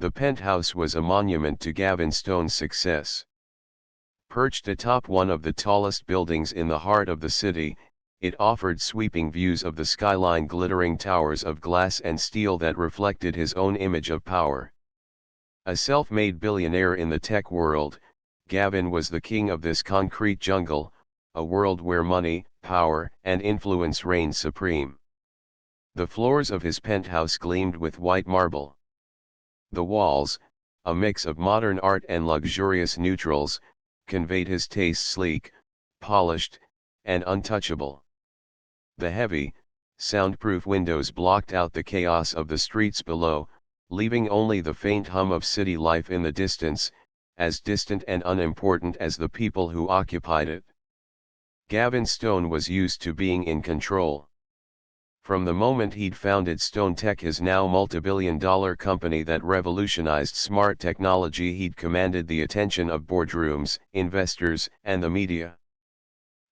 The penthouse was a monument to Gavin Stone's success. Perched atop one of the tallest buildings in the heart of the city, it offered sweeping views of the skyline, glittering towers of glass and steel that reflected his own image of power. A self-made billionaire in the tech world, Gavin was the king of this concrete jungle, a world where money, power, and influence reigned supreme. The floors of his penthouse gleamed with white marble. The walls, a mix of modern art and luxurious neutrals, conveyed his taste: sleek, polished, and untouchable. The heavy, soundproof windows blocked out the chaos of the streets below, leaving only the faint hum of city life in the distance, as distant and unimportant as the people who occupied it. Gavin Stone was used to being in control. From the moment he'd founded Stone Tech, his now multi-billion-dollar company that revolutionized smart technology, he'd commanded the attention of boardrooms, investors, and the media.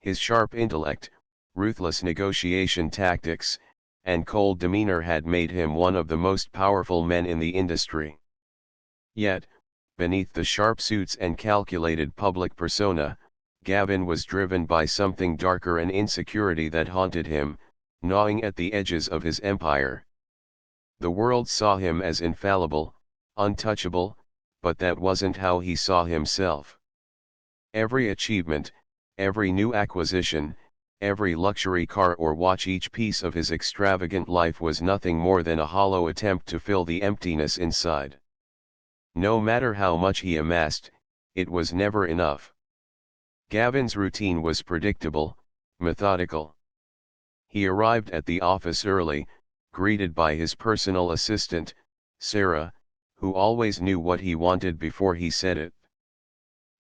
His sharp intellect, ruthless negotiation tactics, and cold demeanor had made him one of the most powerful men in the industry. Yet, beneath the sharp suits and calculated public persona, Gavin was driven by something darker, an insecurity that haunted him, gnawing at the edges of his empire. The world saw him as infallible, untouchable, but that wasn't how he saw himself. Every achievement, every new acquisition, every luxury car or watch, each piece of his extravagant life was nothing more than a hollow attempt to fill the emptiness inside. No matter how much he amassed, it was never enough. Gavin's routine was predictable, methodical. He arrived at the office early, greeted by his personal assistant, Sarah, who always knew what he wanted before he said it.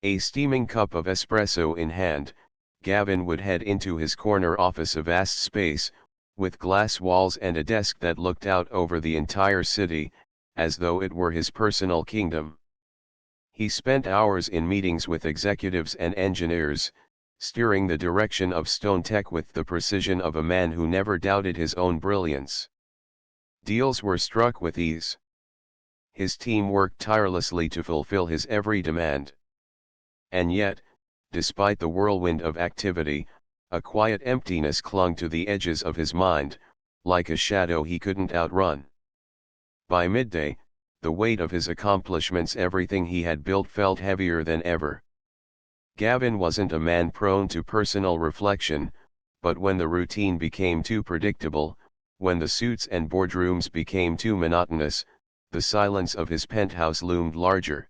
A steaming cup of espresso in hand, Gavin would head into his corner office, a vast space, with glass walls and a desk that looked out over the entire city, as though it were his personal kingdom. He spent hours in meetings with executives and engineers, steering the direction of Stone Tech with the precision of a man who never doubted his own brilliance. Deals were struck with ease. His team worked tirelessly to fulfill his every demand. And yet, despite the whirlwind of activity, a quiet emptiness clung to the edges of his mind, like a shadow he couldn't outrun. By midday, the weight of his accomplishments, everything he had built, felt heavier than ever. Gavin wasn't a man prone to personal reflection, but when the routine became too predictable, when the suits and boardrooms became too monotonous, the silence of his penthouse loomed larger.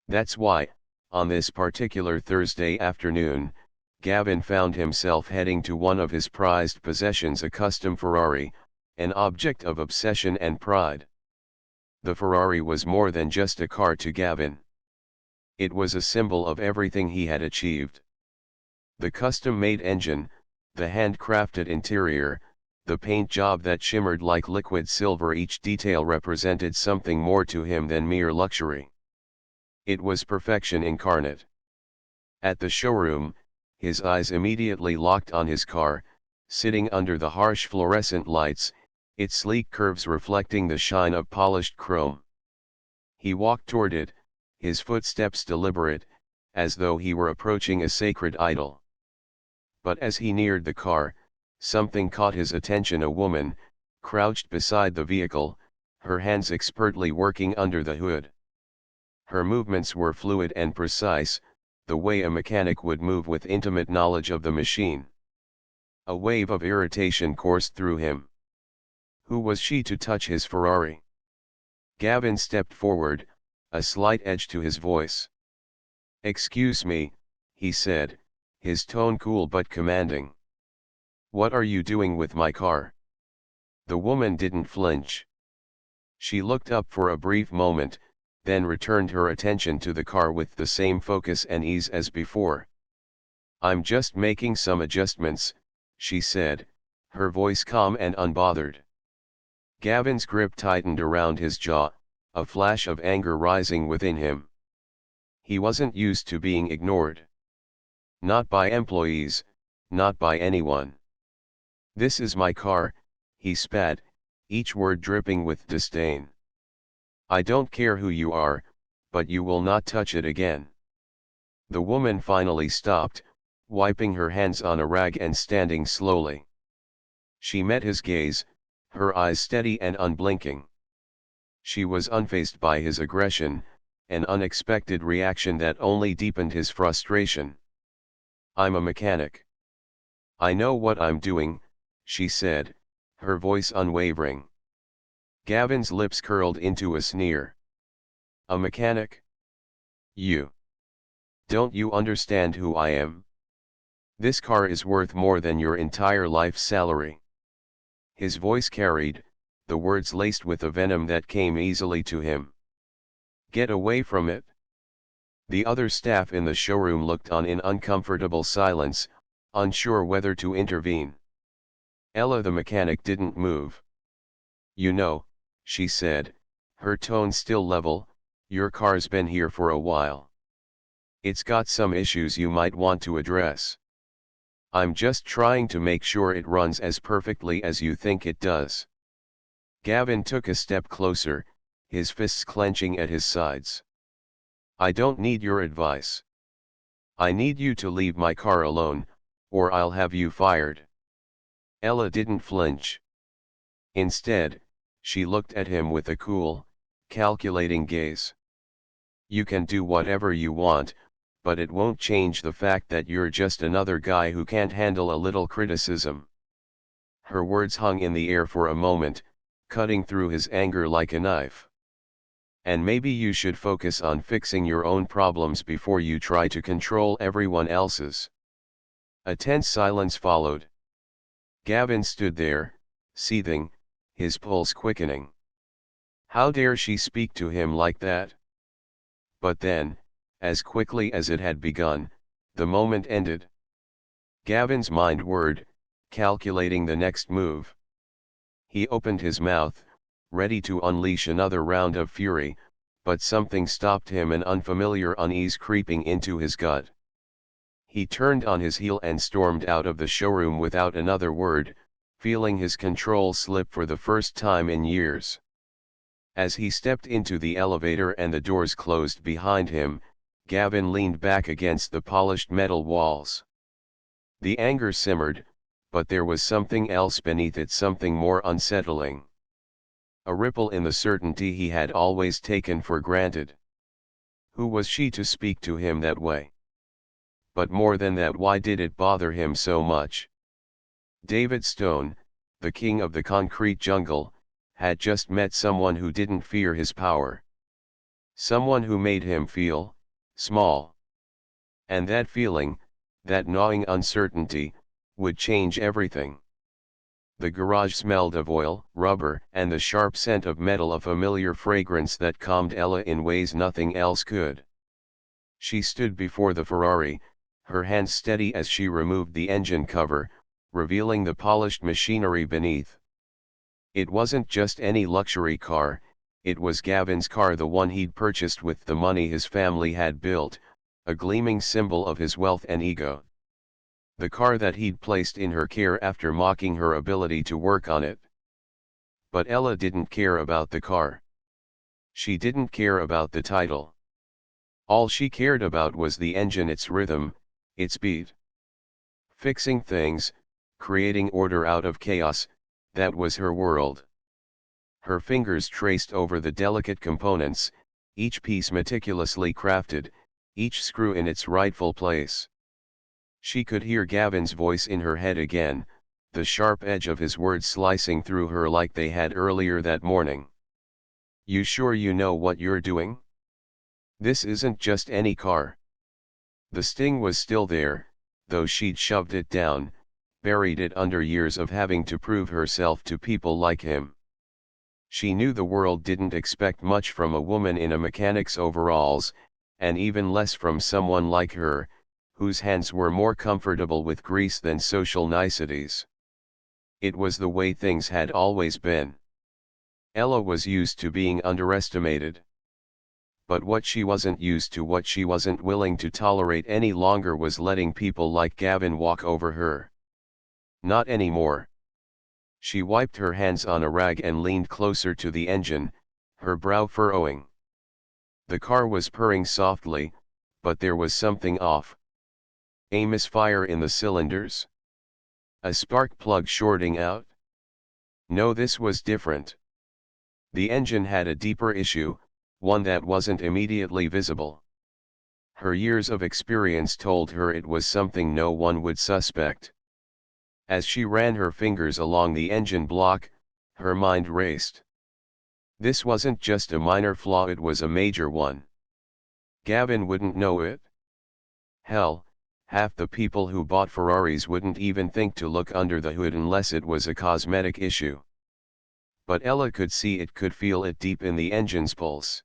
That's why, on this particular Thursday afternoon, Gavin found himself heading to one of his prized possessions, a custom Ferrari, an object of obsession and pride. The Ferrari was more than just a car to Gavin. It was a symbol of everything he had achieved. The custom-made engine, the handcrafted interior, the paint job that shimmered like liquid silver, each detail represented something more to him than mere luxury. It was perfection incarnate. At the showroom, his eyes immediately locked on his car, sitting under the harsh fluorescent lights, its sleek curves reflecting the shine of polished chrome. He walked toward it, his footsteps deliberate, as though he were approaching a sacred idol. But as he neared the car, something caught his attention. A woman, crouched beside the vehicle, her hands expertly working under the hood. Her movements were fluid and precise, the way a mechanic would move with intimate knowledge of the machine. A wave of irritation coursed through him. Who was she to touch his Ferrari? Gavin stepped forward, a slight edge to his voice. "Excuse me," he said, his tone cool but commanding. "What are you doing with my car?" The woman didn't flinch. She looked up for a brief moment, then returned her attention to the car with the same focus and ease as before. "I'm just making some adjustments," she said, her voice calm and unbothered. Gavin's grip tightened around his jaw, a flash of anger rising within him. He wasn't used to being ignored. Not by employees, not by anyone. "This is my car," he spat, each word dripping with disdain. I don't care who you are, but you will not touch it again. The woman finally stopped, wiping her hands on a rag and standing slowly. She met his gaze, her eyes steady and unblinking. She was unfazed by his aggression, an unexpected reaction that only deepened his frustration. I'm a mechanic. I know what I'm doing, she said, her voice unwavering. Gavin's lips curled into a sneer. A mechanic? You. Don't you understand who I am? This car is worth more than your entire life's salary. His voice carried, the words laced with a venom that came easily to him. Get away from it. The other staff in the showroom looked on in uncomfortable silence, unsure whether to intervene. Ella the mechanic didn't move. You know, she said, her tone still level, your car's been here for a while. It's got some issues you might want to address. I'm just trying to make sure it runs as perfectly as you think it does. Gavin took a step closer, his fists clenching at his sides. I don't need your advice. I need you to leave my car alone, or I'll have you fired. Ella didn't flinch. Instead, she looked at him with a cool, calculating gaze. You can do whatever you want, but it won't change the fact that you're just another guy who can't handle a little criticism. Her words hung in the air for a moment, cutting through his anger like a knife. And maybe you should focus on fixing your own problems before you try to control everyone else's. A tense silence followed. Gavin stood there, seething, his pulse quickening. How dare she speak to him like that? But then, as quickly as it had begun, the moment ended. Gavin's mind whirred, calculating the next move. He opened his mouth, ready to unleash another round of fury, but something stopped him, an unfamiliar unease creeping into his gut. He turned on his heel and stormed out of the showroom without another word, feeling his control slip for the first time in years. As he stepped into the elevator and the doors closed behind him, Gavin leaned back against the polished metal walls. The anger simmered, but there was something else beneath it, something more unsettling. A ripple in the certainty he had always taken for granted. Who was she to speak to him that way? But more than that, why did it bother him so much? David Stone, the king of the concrete jungle, had just met someone who didn't fear his power. Someone who made him feel small. And that feeling, that gnawing uncertainty, would change everything. The garage smelled of oil, rubber, and the sharp scent of metal, a familiar fragrance that calmed Ella in ways nothing else could. She stood before the Ferrari, her hands steady as she removed the engine cover, revealing the polished machinery beneath. It wasn't just any luxury car, it was Gavin's car, the one he'd purchased with the money his family had built, a gleaming symbol of his wealth and ego. The car that he'd placed in her care after mocking her ability to work on it. But Ella didn't care about the car. She didn't care about the title. All she cared about was the engine, its rhythm, its beat. Fixing things, creating order out of chaos, that was her world. Her fingers traced over the delicate components, each piece meticulously crafted, each screw in its rightful place. She could hear Gavin's voice in her head again, the sharp edge of his words slicing through her like they had earlier that morning. You sure you know what you're doing? This isn't just any car. The sting was still there, though she'd shoved it down, buried it under years of having to prove herself to people like him. She knew the world didn't expect much from a woman in a mechanic's overalls, and even less from someone like her, whose hands were more comfortable with grease than social niceties. It was the way things had always been. Ella was used to being underestimated. But what she wasn't used to, what she wasn't willing to tolerate any longer, was letting people like Gavin walk over her. Not anymore. She wiped her hands on a rag and leaned closer to the engine, her brow furrowing. The car was purring softly, but there was something off. A misfire in the cylinders? A spark plug shorting out? No, this was different. The engine had a deeper issue, one that wasn't immediately visible. Her years of experience told her it was something no one would suspect. As she ran her fingers along the engine block, her mind raced. This wasn't just a minor flaw, it was a major one. Gavin wouldn't know it. Hell, half the people who bought Ferraris wouldn't even think to look under the hood unless it was a cosmetic issue. But Ella could see it, could feel it deep in the engine's pulse.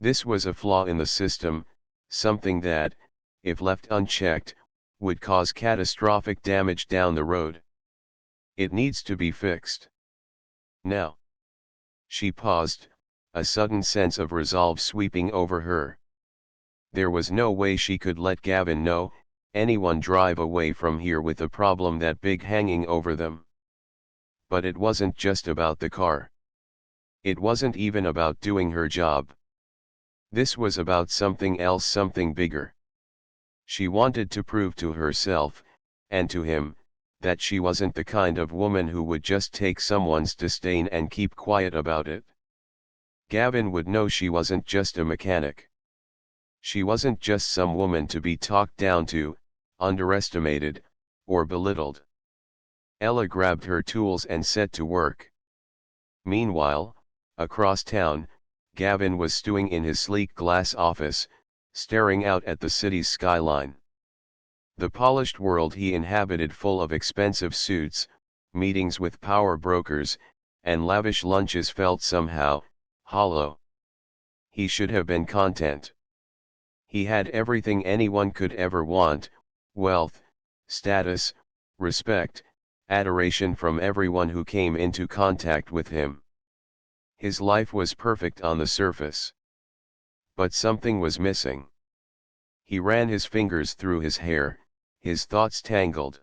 This was a flaw in the system, something that, if left unchecked, would cause catastrophic damage down the road. It needs to be fixed. Now. She paused, a sudden sense of resolve sweeping over her. There was no way she could let Gavin know, anyone drive away from here with a problem that big hanging over them. But it wasn't just about the car. It wasn't even about doing her job. This was about something else, something bigger. She wanted to prove to herself, and to him, that she wasn't the kind of woman who would just take someone's disdain and keep quiet about it. Gavin would know she wasn't just a mechanic. She wasn't just some woman to be talked down to, underestimated, or belittled. Ella grabbed her tools and set to work. Meanwhile, across town, Gavin was stewing in his sleek glass office, staring out at the city's skyline. The polished world he inhabited, full of expensive suits, meetings with power brokers, and lavish lunches, felt somehow hollow. He should have been content. He had everything anyone could ever want: wealth, status, respect, adoration from everyone who came into contact with him. His life was perfect on the surface. But something was missing. He ran his fingers through his hair, his thoughts tangled.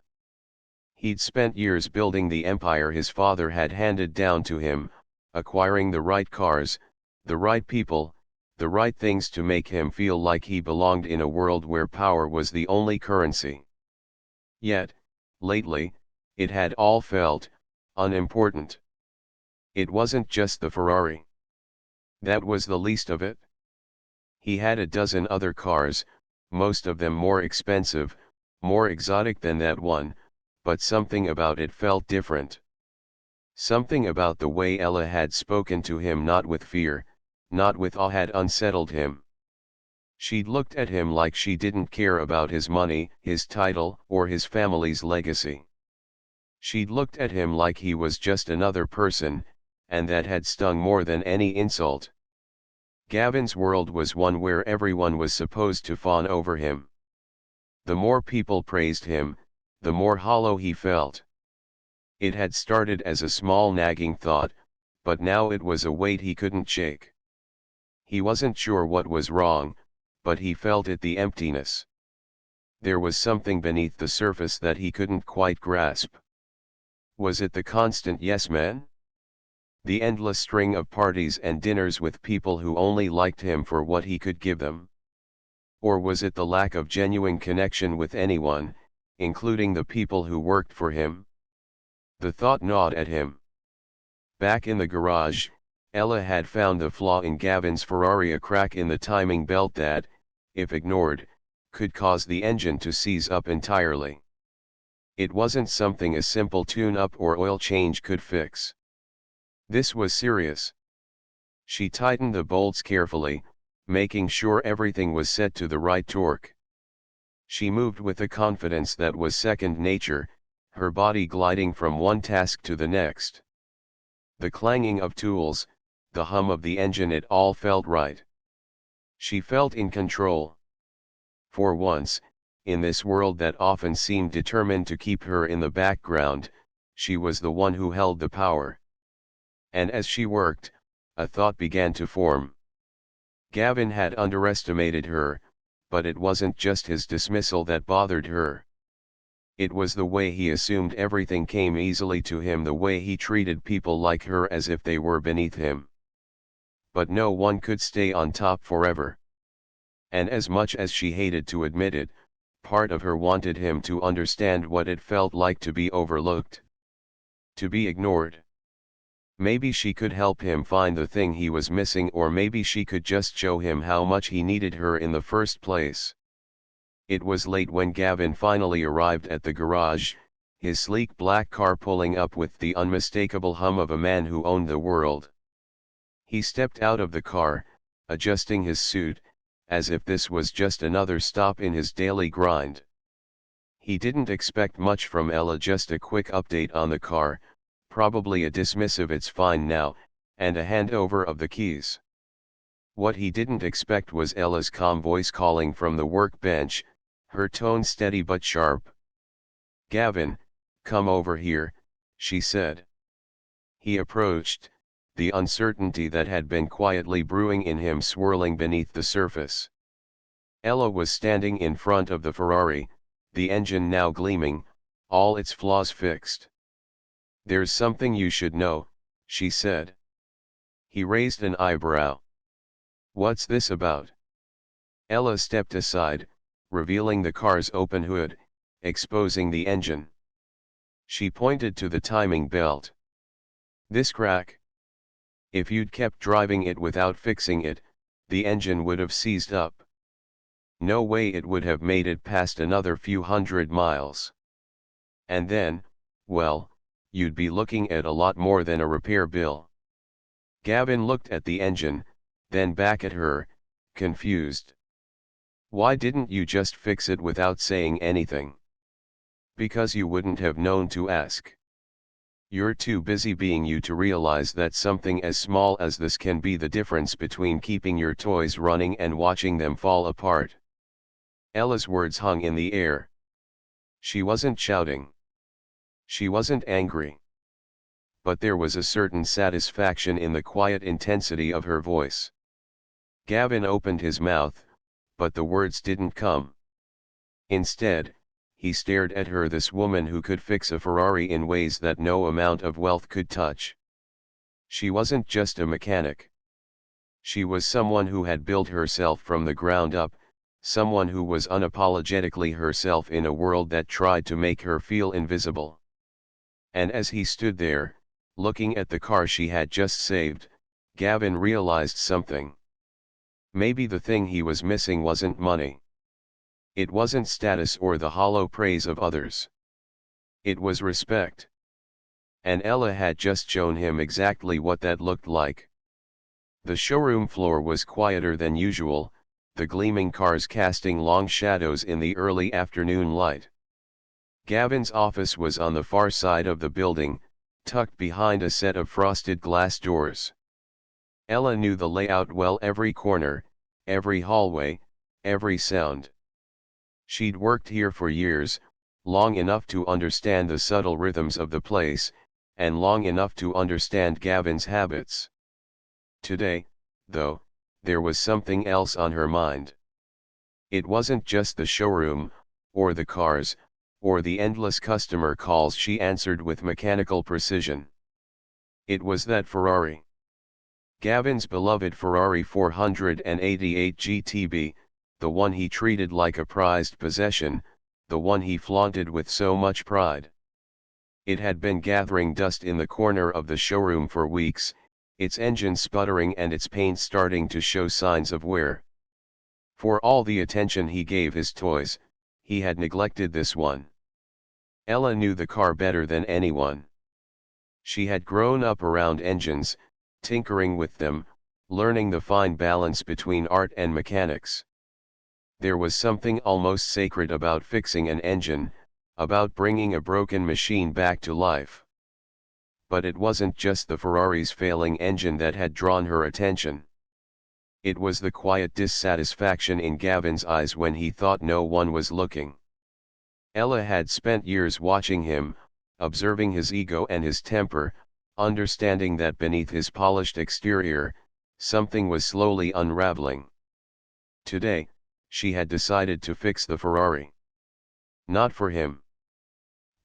He'd spent years building the empire his father had handed down to him, acquiring the right cars, the right people, the right things to make him feel like he belonged in a world where power was the only currency. Yet, lately, it had all felt unimportant. It wasn't just the Ferrari. That was the least of it. He had a dozen other cars, most of them more expensive, more exotic than that one, but something about it felt different. Something about the way Ella had spoken to him, not with fear, not with awe, had unsettled him. She'd looked at him like she didn't care about his money, his title, or his family's legacy. She'd looked at him like he was just another person, and that had stung more than any insult. Gavin's world was one where everyone was supposed to fawn over him. The more people praised him, the more hollow he felt. It had started as a small nagging thought, but now it was a weight he couldn't shake. He wasn't sure what was wrong, but he felt it, the emptiness. There was something beneath the surface that he couldn't quite grasp. Was it the constant yes man? The endless string of parties and dinners with people who only liked him for what he could give them? Or was it the lack of genuine connection with anyone, including the people who worked for him? The thought gnawed at him. Back in the garage, Ella had found the flaw in Gavin's Ferrari: a crack in the timing belt that, if ignored, could cause the engine to seize up entirely. It wasn't something a simple tune-up or oil change could fix. This was serious. She tightened the bolts carefully, making sure everything was set to the right torque. She moved with a confidence that was second nature, her body gliding from one task to the next. The clanging of tools, the hum of the engine, it all felt right. She felt in control. For once, in this world that often seemed determined to keep her in the background, she was the one who held the power. And as she worked, a thought began to form. Gavin had underestimated her, but it wasn't just his dismissal that bothered her. It was the way he assumed everything came easily to him, the way he treated people like her as if they were beneath him. but no one could stay on top forever. And as much as she hated to admit it, part of her wanted him to understand what it felt like to be overlooked, to be ignored. Maybe she could help him find the thing he was missing, or maybe she could just show him how much he needed her in the first place. It was late when Gavin finally arrived at the garage, his sleek black car pulling up with the unmistakable hum of a man who owned the world. He stepped out of the car, adjusting his suit, as if this was just another stop in his daily grind. He didn't expect much from Ella, just a quick update on the car, probably a dismissive "it's fine now," and a handover of the keys. What he didn't expect was Ella's calm voice calling from the workbench, her tone steady but sharp. "Gavin, come over here," she said. He approached, the uncertainty that had been quietly brewing in him swirling beneath the surface. Ella was standing in front of the Ferrari, the engine now gleaming, all its flaws fixed. "There's something you should know," she said. He raised an eyebrow. "What's this about?" Ella stepped aside, revealing the car's open hood, exposing the engine. She pointed to the timing belt. "This crack. If you'd kept driving it without fixing it, the engine would have seized up. No way it would have made it past another few hundred miles. And then, well, you'd be looking at a lot more than a repair bill." Gavin looked at the engine, then back at her, confused. "Why didn't you just fix it without saying anything?" "Because you wouldn't have known to ask. You're too busy being you to realize that something as small as this can be the difference between keeping your toys running and watching them fall apart." Ella's words hung in the air. She wasn't shouting. She wasn't angry. But there was a certain satisfaction in the quiet intensity of her voice. Gavin opened his mouth, but the words didn't come. Instead, he stared at her, this woman who could fix a Ferrari in ways that no amount of wealth could touch. She wasn't just a mechanic. She was someone who had built herself from the ground up, someone who was unapologetically herself in a world that tried to make her feel invisible. And as he stood there, looking at the car she had just saved, Gavin realized something. Maybe the thing he was missing wasn't money. It wasn't status or the hollow praise of others. It was respect. And Ella had just shown him exactly what that looked like. The showroom floor was quieter than usual, the gleaming cars casting long shadows in the early afternoon light. Gavin's office was on the far side of the building, tucked behind a set of frosted glass doors. Ella knew the layout well, every corner, every hallway, every sound. She'd worked here for years, long enough to understand the subtle rhythms of the place, and long enough to understand Gavin's habits. Today, though, there was something else on her mind. It wasn't just the showroom, or the cars, or the endless customer calls she answered with mechanical precision. It was that Ferrari. Gavin's beloved Ferrari 488 GTB, the one he treated like a prized possession, the one he flaunted with so much pride. It had been gathering dust in the corner of the showroom for weeks, its engine sputtering and its paint starting to show signs of wear. For all the attention he gave his toys, he had neglected this one. Ella knew the car better than anyone. She had grown up around engines, tinkering with them, learning the fine balance between art and mechanics. There was something almost sacred about fixing an engine, about bringing a broken machine back to life. But it wasn't just the Ferrari's failing engine that had drawn her attention. It was the quiet dissatisfaction in Gavin's eyes when he thought no one was looking. Ella had spent years watching him, observing his ego and his temper, understanding that beneath his polished exterior, something was slowly unraveling. Today, she had decided to fix the Ferrari. Not for him,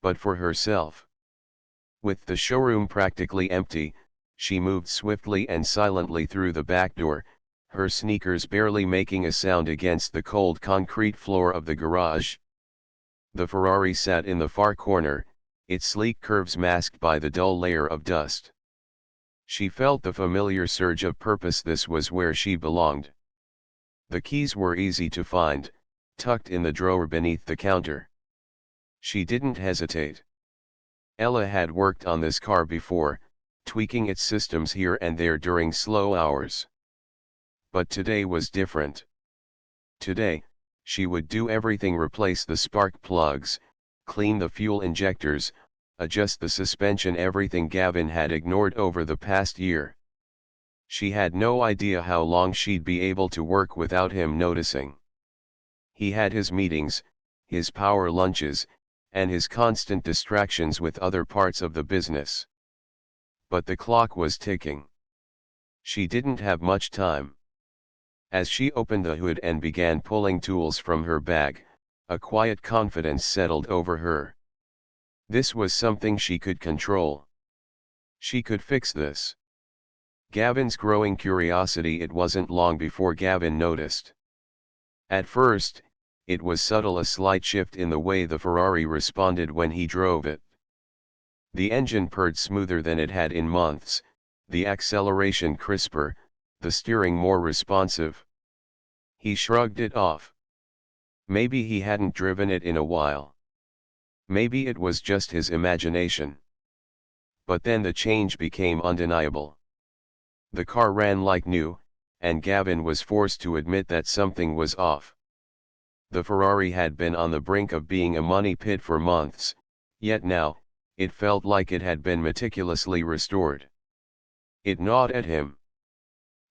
but for herself. With the showroom practically empty, She moved swiftly and silently through the back door, her sneakers barely making a sound against the cold concrete floor of the garage. The Ferrari sat in the far corner, its sleek curves masked by the dull layer of dust. She felt the familiar surge of purpose. This was where she belonged. The keys were easy to find, tucked in the drawer beneath the counter. She didn't hesitate. Ella had worked on this car before, tweaking its systems here and there during slow hours. But today was different. Today, she would do everything: replace the spark plugs, clean the fuel injectors, adjust the suspension, everything Gavin had ignored over the past year. She had no idea how long she'd be able to work without him noticing. He had his meetings, his power lunches, and his constant distractions with other parts of the business. But the clock was ticking. She didn't have much time. As she opened the hood and began pulling tools from her bag, a quiet confidence settled over her. This was something she could control. She could fix this. Gavin's growing curiosity. It wasn't long before Gavin noticed. At first, it was subtle, a slight shift in the way the Ferrari responded when he drove it. The engine purred smoother than it had in months, the acceleration crisper, the steering more responsive. He shrugged it off. Maybe he hadn't driven it in a while. Maybe it was just his imagination. But then the change became undeniable. The car ran like new, and Gavin was forced to admit that something was off. The Ferrari had been on the brink of being a money pit for months, yet now, it felt like it had been meticulously restored. It gnawed at him.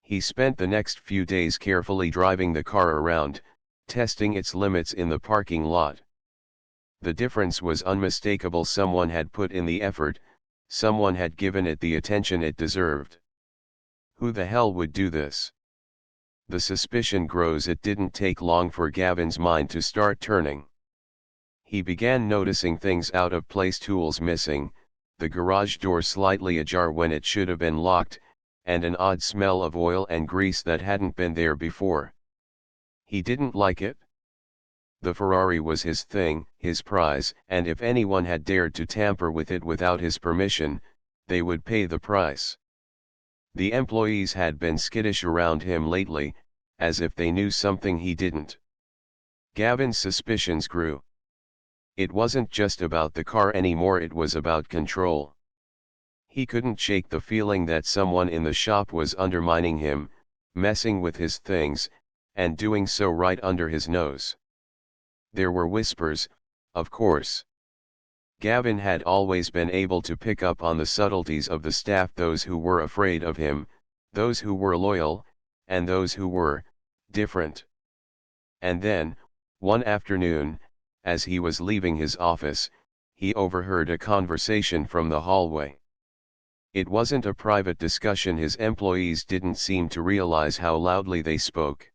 He spent the next few days carefully driving the car around, testing its limits in the parking lot. The difference was unmistakable. Someone had put in the effort, someone had given it the attention it deserved. Who the hell would do this? The suspicion grows. It didn't take long for Gavin's mind to start turning. He began noticing things out of place: tools missing, the garage door slightly ajar when it should have been locked, and an odd smell of oil and grease that hadn't been there before. He didn't like it. The Ferrari was his thing, his prize, and if anyone had dared to tamper with it without his permission, they would pay the price. The employees had been skittish around him lately, as if they knew something he didn't. Gavin's suspicions grew. It wasn't just about the car anymore, it was about control. He couldn't shake the feeling that someone in the shop was undermining him, messing with his things, and doing so right under his nose. There were whispers, of course. Gavin had always been able to pick up on the subtleties of the staff: those who were afraid of him, those who were loyal, and those who were different. And then, one afternoon, as he was leaving his office, he overheard a conversation from the hallway. It wasn't a private discussion. His employees didn't seem to realize how loudly they spoke.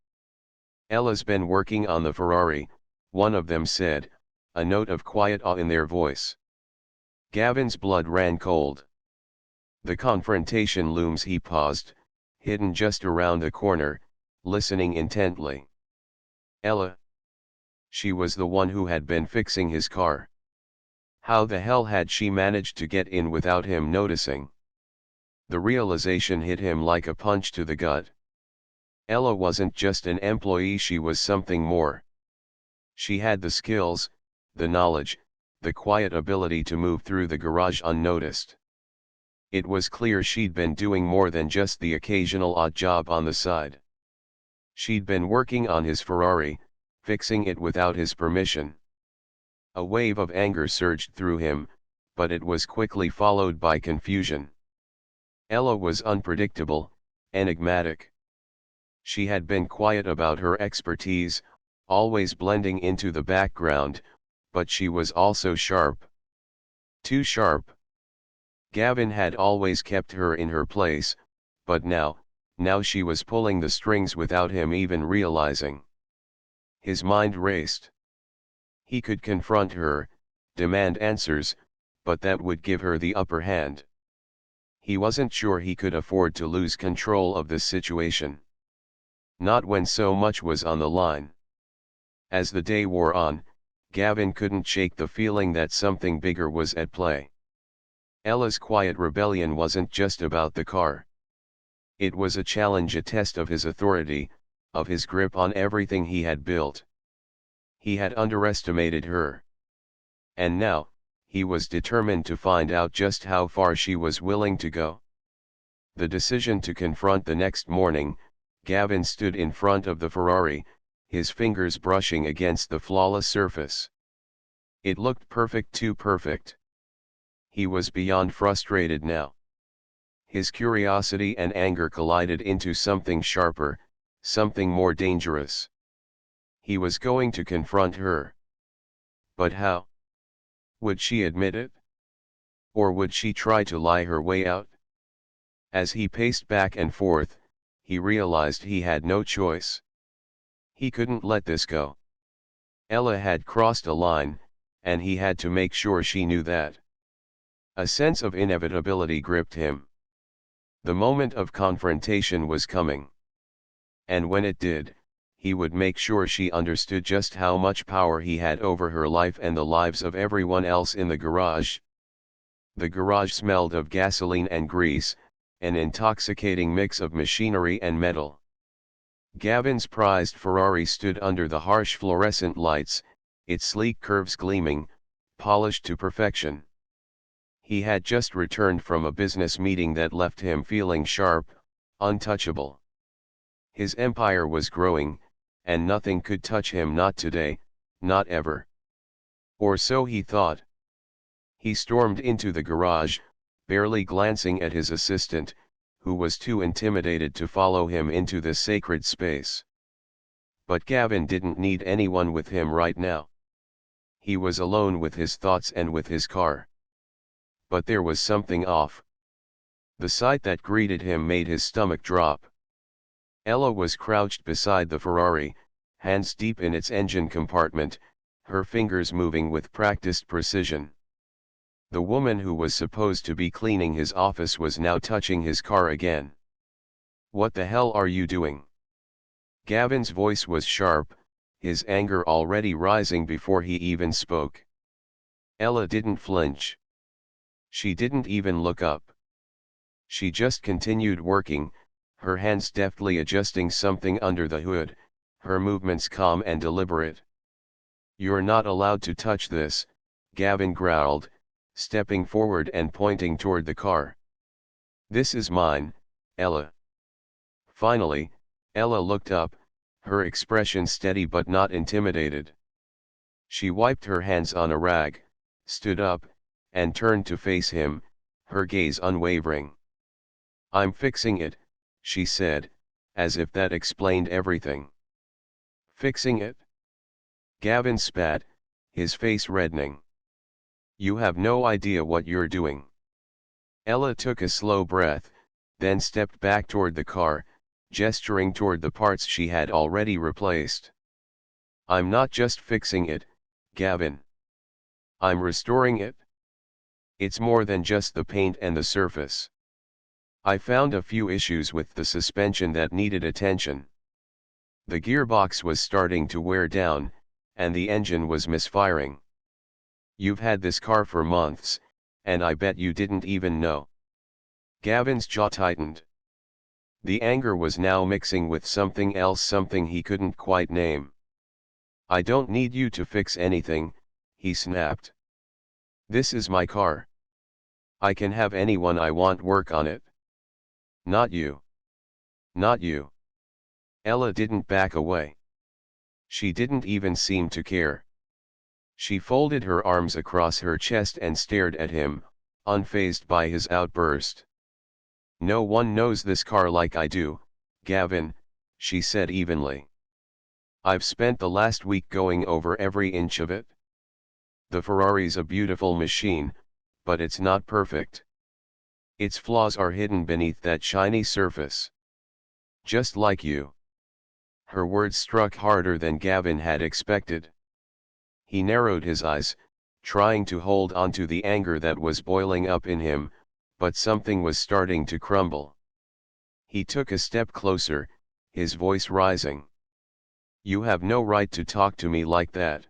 "Ella's been working on the Ferrari," one of them said, a note of quiet awe in their voice. Gavin's blood ran cold. The confrontation looms. He paused, hidden just around the corner, listening intently. Ella? She was the one who had been fixing his car. How the hell had she managed to get in without him noticing? The realization hit him like a punch to the gut. Ella wasn't just an employee, she was something more. She had the skills, the knowledge, the quiet ability to move through the garage unnoticed. It was clear she'd been doing more than just the occasional odd job on the side. She'd been working on his Ferrari, fixing it without his permission. A wave of anger surged through him, but it was quickly followed by confusion. Ella was unpredictable, enigmatic. She had been quiet about her expertise, always blending into the background, but she was also sharp. Too sharp. Gavin had always kept her in her place, but now she was pulling the strings without him even realizing. His mind raced. He could confront her, demand answers, but that would give her the upper hand. He wasn't sure he could afford to lose control of this situation. Not when so much was on the line. As the day wore on, Gavin couldn't shake the feeling that something bigger was at play. Ella's quiet rebellion wasn't just about the car. It was a challenge, a test of his authority, of his grip on everything he had built. He had underestimated her. And now, he was determined to find out just how far she was willing to go. The decision to confront. The next morning, Gavin stood in front of the Ferrari, his fingers brushing against the flawless surface. It looked perfect, too perfect. He was beyond frustrated now. His curiosity and anger collided into something sharper, something more dangerous. He was going to confront her. But how? Would she admit it? Or would she try to lie her way out? As he paced back and forth, he realized he had no choice. He couldn't let this go. Ella had crossed a line, and he had to make sure she knew that. A sense of inevitability gripped him. The moment of confrontation was coming. And when it did, he would make sure she understood just how much power he had over her life and the lives of everyone else in the garage. The garage smelled of gasoline and grease, an intoxicating mix of machinery and metal. Gavin's prized Ferrari stood under the harsh fluorescent lights, its sleek curves gleaming, polished to perfection. He had just returned from a business meeting that left him feeling sharp, untouchable. His empire was growing, and nothing could touch him, not today, not ever. Or so he thought. He stormed into the garage, barely glancing at his assistant, who was too intimidated to follow him into the sacred space. But Gavin didn't need anyone with him right now. He was alone with his thoughts and with his car. But there was something off. The sight that greeted him made his stomach drop. Ella was crouched beside the Ferrari, hands deep in its engine compartment, her fingers moving with practiced precision. The woman who was supposed to be cleaning his office was now touching his car again. "What the hell are you doing?" Gavin's voice was sharp, his anger already rising before he even spoke. Ella didn't flinch. She didn't even look up. She just continued working, her hands deftly adjusting something under the hood, her movements calm and deliberate. "You're not allowed to touch this," Gavin growled, stepping forward and pointing toward the car. "This is mine, Ella." Finally, Ella looked up, her expression steady but not intimidated. She wiped her hands on a rag, stood up, and turned to face him, her gaze unwavering. "I'm fixing it," she said, as if that explained everything. "Fixing it?" Gavin spat, his face reddening. "You have no idea what you're doing." Ella took a slow breath, then stepped back toward the car, gesturing toward the parts she had already replaced. "I'm not just fixing it, Gavin. I'm restoring it. It's more than just the paint and the surface. I found a few issues with the suspension that needed attention. The gearbox was starting to wear down, and the engine was misfiring. You've had this car for months, and I bet you didn't even know." Gavin's jaw tightened. The anger was now mixing with something else, something he couldn't quite name. "I don't need you to fix anything," he snapped. "This is my car. I can have anyone I want work on it. Not you. Not you." Ella didn't back away. She didn't even seem to care. She folded her arms across her chest and stared at him, unfazed by his outburst. "No one knows this car like I do, Gavin," she said evenly. "I've spent the last week going over every inch of it. The Ferrari's a beautiful machine, but it's not perfect. Its flaws are hidden beneath that shiny surface. Just like you." Her words struck harder than Gavin had expected. He narrowed his eyes, trying to hold on to the anger that was boiling up in him, but something was starting to crumble. He took a step closer, his voice rising. "You have no right to talk to me like that.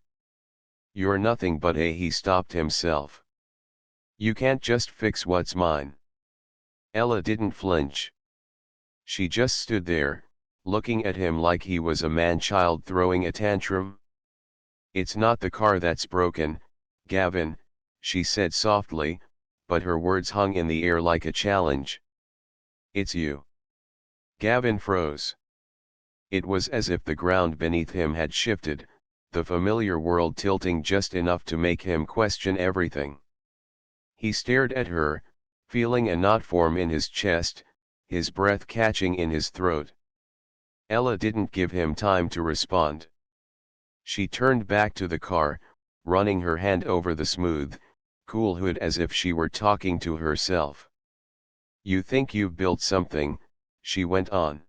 You're nothing but a..." He stopped himself. "You can't just fix what's mine." Ella didn't flinch. She just stood there, looking at him like he was a man-child throwing a tantrum. "It's not the car that's broken, Gavin," she said softly, but her words hung in the air like a challenge. "It's you." Gavin froze. It was as if the ground beneath him had shifted, the familiar world tilting just enough to make him question everything. He stared at her, feeling a knot form in his chest, his breath catching in his throat. Ella didn't give him time to respond. She turned back to the car, running her hand over the smooth, cool hood as if she were talking to herself. "You think you've built something," she went on.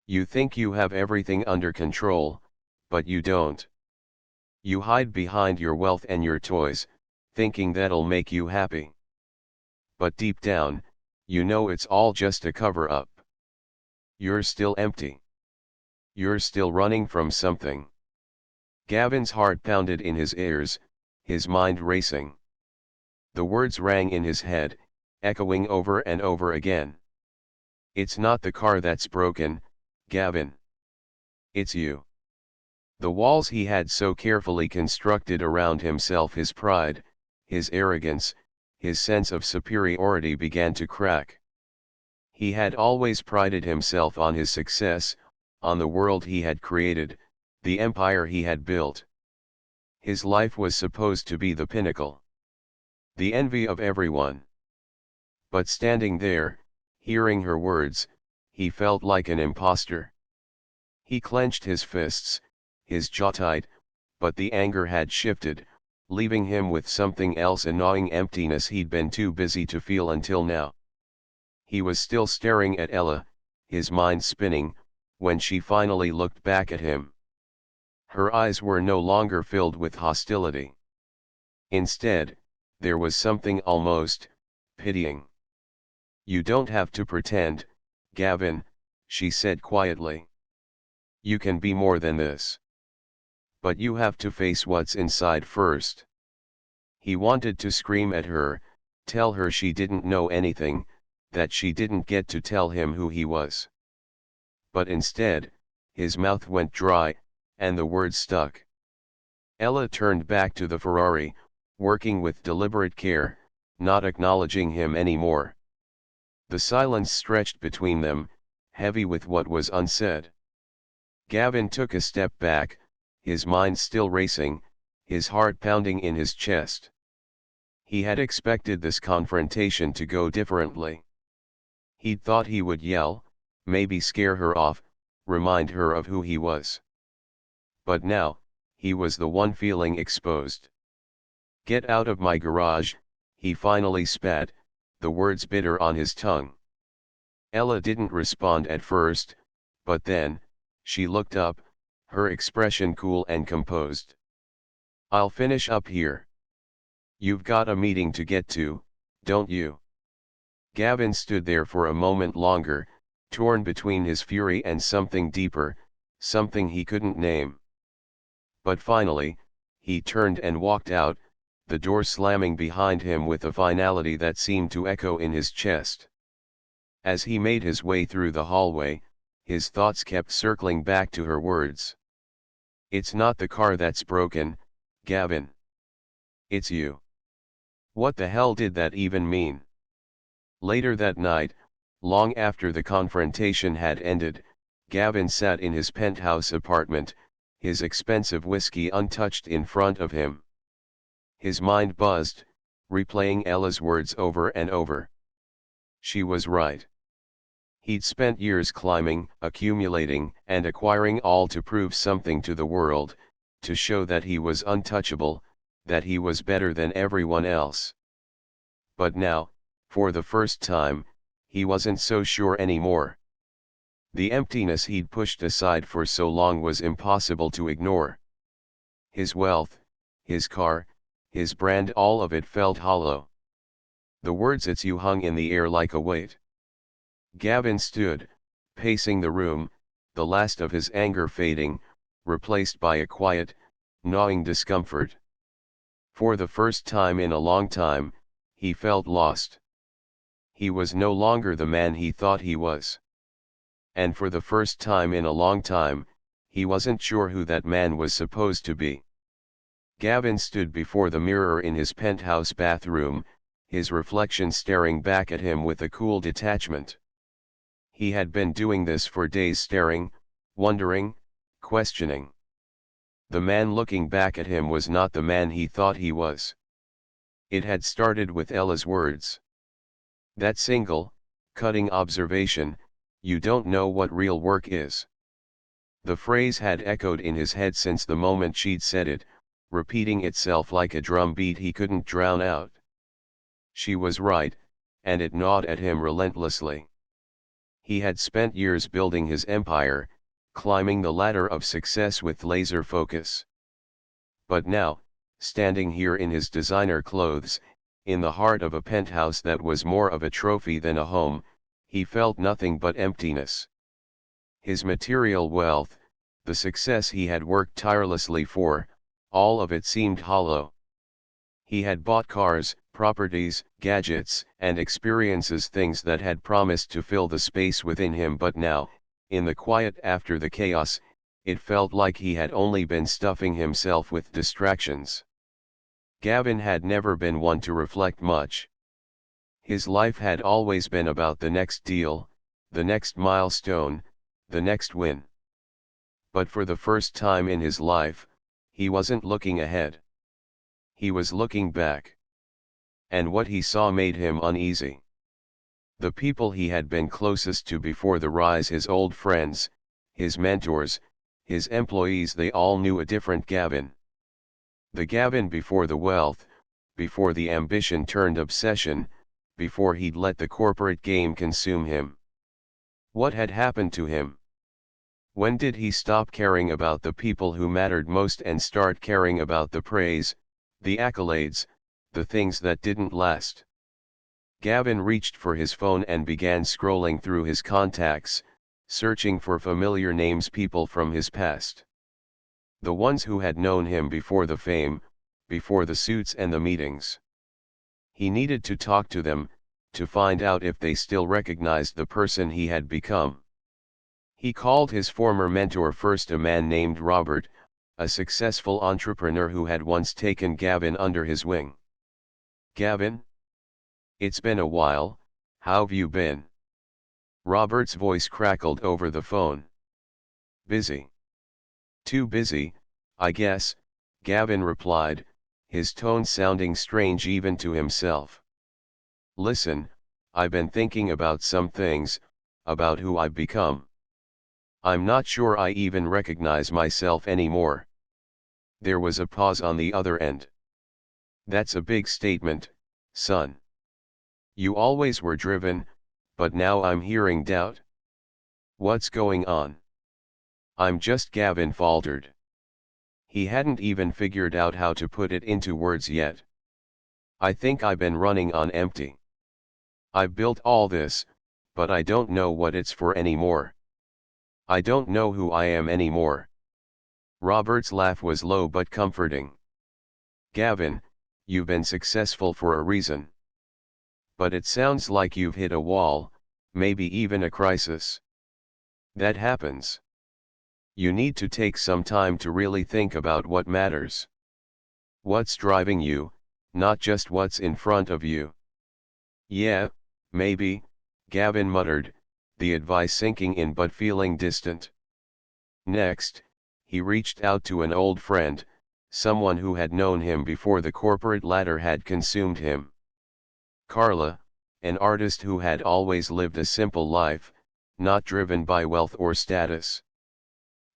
"You think you have everything under control, but you don't. You hide behind your wealth and your toys, thinking that'll make you happy. But deep down, you know it's all just a cover-up. You're still empty. You're still running from something." Gavin's heart pounded in his ears, his mind racing. The words rang in his head, echoing over and over again. "It's not the car that's broken, Gavin. It's you." The walls he had so carefully constructed around himself, his pride, his arrogance, his sense of superiority began to crack. He had always prided himself on his success, on the world he had created, the empire he had built. His life was supposed to be the pinnacle, the envy of everyone. But standing there, hearing her words, he felt like an imposter. He clenched his fists, his jaw tight, but the anger had shifted, leaving him with something else, a gnawing emptiness he'd been too busy to feel until now. He was still staring at Ella, his mind spinning, when she finally looked back at him. Her eyes were no longer filled with hostility. Instead, there was something almost pitying. "You don't have to pretend, Gavin," she said quietly. "You can be more than this. But you have to face what's inside first." He wanted to scream at her, tell her she didn't know anything, that she didn't get to tell him who he was. But instead, his mouth went dry, and the words stuck. Ella turned back to the Ferrari, working with deliberate care, not acknowledging him anymore. The silence stretched between them, heavy with what was unsaid. Gavin took a step back, his mind still racing, his heart pounding in his chest. He had expected this confrontation to go differently. He'd thought he would yell, maybe scare her off, remind her of who he was. But now, he was the one feeling exposed. "Get out of my garage," he finally spat, the words bitter on his tongue. Ella didn't respond at first, but then, she looked up, her expression cool and composed. "I'll finish up here. You've got a meeting to get to, don't you?" Gavin stood there for a moment longer, torn between his fury and something deeper, something he couldn't name. But finally, he turned and walked out, the door slamming behind him with a finality that seemed to echo in his chest. As he made his way through the hallway, his thoughts kept circling back to her words. "It's not the car that's broken, Gavin. It's you." What the hell did that even mean? Later that night, long after the confrontation had ended, Gavin sat in his penthouse apartment, his expensive whiskey untouched in front of him. His mind buzzed, replaying Ella's words over and over. She was right. He'd spent years climbing, accumulating, and acquiring all to prove something to the world, to show that he was untouchable, that he was better than everyone else. But now, for the first time, he wasn't so sure anymore. The emptiness he'd pushed aside for so long was impossible to ignore. His wealth, his car, his brand, all of it felt hollow. The words "it's you" hung in the air like a weight. Gavin stood, pacing the room, the last of his anger fading, replaced by a quiet, gnawing discomfort. For the first time in a long time, he felt lost. He was no longer the man he thought he was. And for the first time in a long time, he wasn't sure who that man was supposed to be. Gavin stood before the mirror in his penthouse bathroom, his reflection staring back at him with a cool detachment. He had been doing this for days, staring, wondering, questioning. The man looking back at him was not the man he thought he was. It had started with Ella's words. That single, cutting observation, "You don't know what real work is." The phrase had echoed in his head since the moment she'd said it, repeating itself like a drum beat he couldn't drown out. She was right, and it gnawed at him relentlessly. He had spent years building his empire, climbing the ladder of success with laser focus. But now, standing here in his designer clothes, in the heart of a penthouse that was more of a trophy than a home, he felt nothing but emptiness. His material wealth, the success he had worked tirelessly for, all of it seemed hollow. He had bought cars, properties, gadgets, and experiences, things that had promised to fill the space within him, but now, in the quiet after the chaos, it felt like he had only been stuffing himself with distractions. Gavin had never been one to reflect much. His life had always been about the next deal, the next milestone, the next win. But for the first time in his life, he wasn't looking ahead. He was looking back. And what he saw made him uneasy. The people he had been closest to before the rise, his old friends, his mentors, his employees, they all knew a different Gavin. The Gavin before the wealth, before the ambition turned obsession, before he'd let the corporate game consume him. What had happened to him? When did he stop caring about the people who mattered most and start caring about the praise, the accolades, the things that didn't last? Gavin reached for his phone and began scrolling through his contacts, searching for familiar names, people from his past. The ones who had known him before the fame, before the suits and the meetings. He needed to talk to them, to find out if they still recognized the person he had become. He called his former mentor first, a man named Robert, a successful entrepreneur who had once taken Gavin under his wing. "Gavin? It's been a while, how've you been?" Robert's voice crackled over the phone. "Busy. Too busy, I guess," Gavin replied, his tone sounding strange even to himself. "Listen, I've been thinking about some things, about who I've become. I'm not sure I even recognize myself anymore." There was a pause on the other end. "That's a big statement, son. You always were driven, but now I'm hearing doubt. What's going on?" "I'm just," Gavin faltered. He hadn't even figured out how to put it into words yet. "I think I've been running on empty. I've built all this, but I don't know what it's for anymore. I don't know who I am anymore." Robert's laugh was low but comforting. "Gavin, you've been successful for a reason. But it sounds like you've hit a wall, maybe even a crisis. That happens. You need to take some time to really think about what matters. What's driving you, not just what's in front of you." "Yeah, maybe," Gavin muttered, the advice sinking in but feeling distant. Next, he reached out to an old friend, someone who had known him before the corporate ladder had consumed him. Carla, an artist who had always lived a simple life, not driven by wealth or status.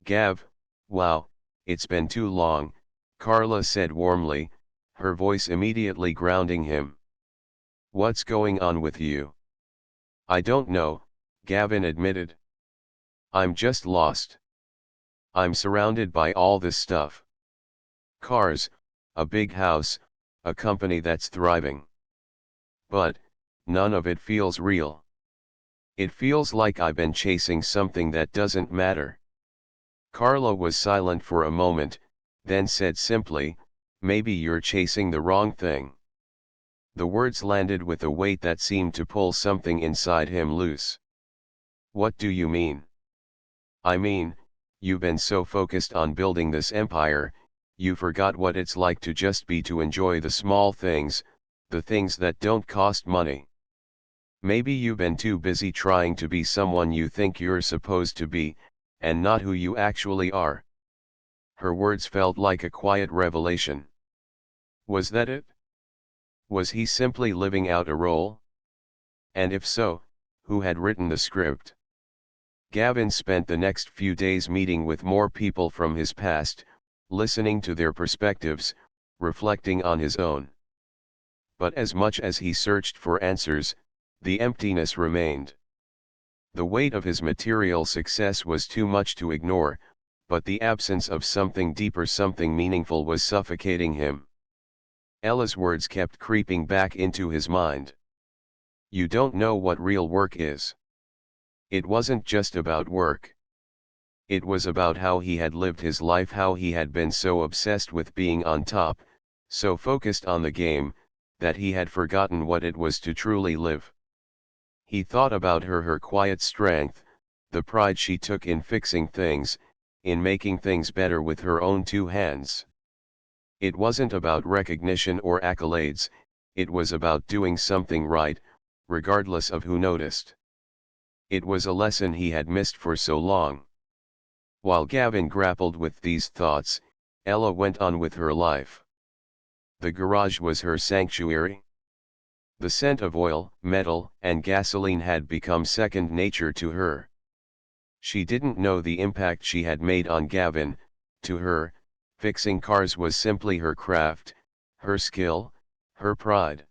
"Gav, wow, it's been too long," Carla said warmly, her voice immediately grounding him. "What's going on with you?" "I don't know," Gavin admitted. "I'm just lost. I'm surrounded by all this stuff. Cars, a big house, a company that's thriving. But, none of it feels real. It feels like I've been chasing something that doesn't matter. Carla was silent for a moment, then said simply, "Maybe you're chasing the wrong thing." The words landed with a weight that seemed to pull something inside him loose. "What do you mean?" "I mean, you've been so focused on building this empire, you forgot what it's like to just be, to enjoy the small things, the things that don't cost money. Maybe you've been too busy trying to be someone you think you're supposed to be, and not who you actually are." Her words felt like a quiet revelation. Was that it? Was he simply living out a role? And if so, who had written the script? Gavin spent the next few days meeting with more people from his past, listening to their perspectives, reflecting on his own. But as much as he searched for answers, the emptiness remained. The weight of his material success was too much to ignore, but the absence of something deeper, something meaningful, was suffocating him. Ella's words kept creeping back into his mind. "You don't know what real work is." It wasn't just about work. It was about how he had lived his life, how he had been so obsessed with being on top, so focused on the game, that he had forgotten what it was to truly live. He thought about her, her quiet strength, the pride she took in fixing things, in making things better with her own two hands. It wasn't about recognition or accolades, it was about doing something right, regardless of who noticed. It was a lesson he had missed for so long. While Gavin grappled with these thoughts, Ella went on with her life. The garage was her sanctuary. The scent of oil, metal, and gasoline had become second nature to her. She didn't know the impact she had made on Gavin. To her, fixing cars was simply her craft, her skill, her pride.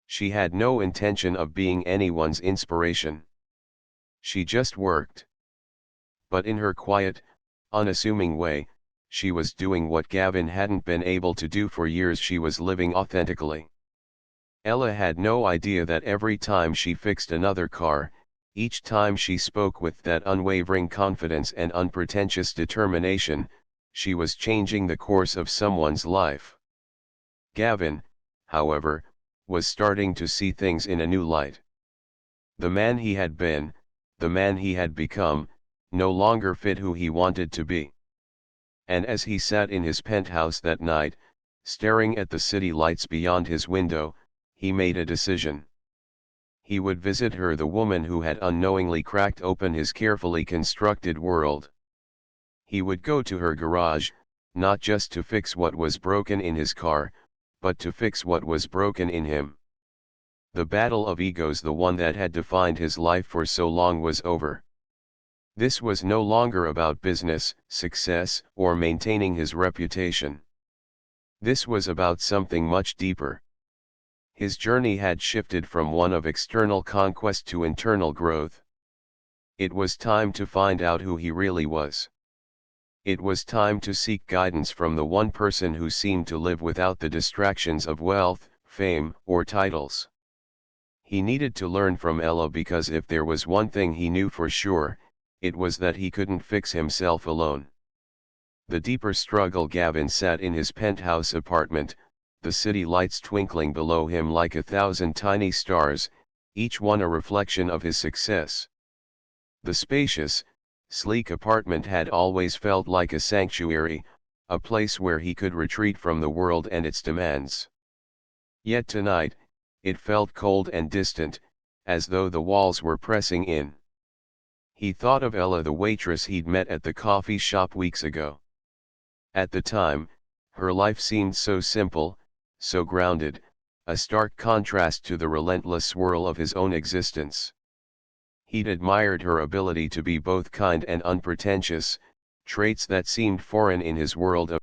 She had no intention of being anyone's inspiration. She just worked. But in her quiet, unassuming way, she was doing what Gavin hadn't been able to do for years. She was living authentically. Ella had no idea that every time she fixed another car, each time she spoke with that unwavering confidence and unpretentious determination, she was changing the course of someone's life. Gavin, however, was starting to see things in a new light. The man he had been, the man he had become, no longer fit who he wanted to be. And as he sat in his penthouse that night, staring at the city lights beyond his window, he made a decision. He would visit her, the woman who had unknowingly cracked open his carefully constructed world. He would go to her garage, not just to fix what was broken in his car, but to fix what was broken in him. The battle of egos, the one that had defined his life for so long, was over. This was no longer about business, success, or maintaining his reputation. This was about something much deeper. His journey had shifted from one of external conquest to internal growth. It was time to find out who he really was. It was time to seek guidance from the one person who seemed to live without the distractions of wealth, fame, or titles. He needed to learn from Ella, because if there was one thing he knew for sure, it was that he couldn't fix himself alone. The deeper struggle. Gavin sat in his penthouse apartment, the city lights twinkling below him like 1,000 tiny stars, each one a reflection of his success. The spacious, sleek apartment had always felt like a sanctuary, a place where he could retreat from the world and its demands. Yet tonight, it felt cold and distant, as though the walls were pressing in. He thought of Ella, the waitress he'd met at the coffee shop weeks ago. At the time, her life seemed so simple, so grounded, a stark contrast to the relentless swirl of his own existence. He'd admired her ability to be both kind and unpretentious, traits that seemed foreign in his world of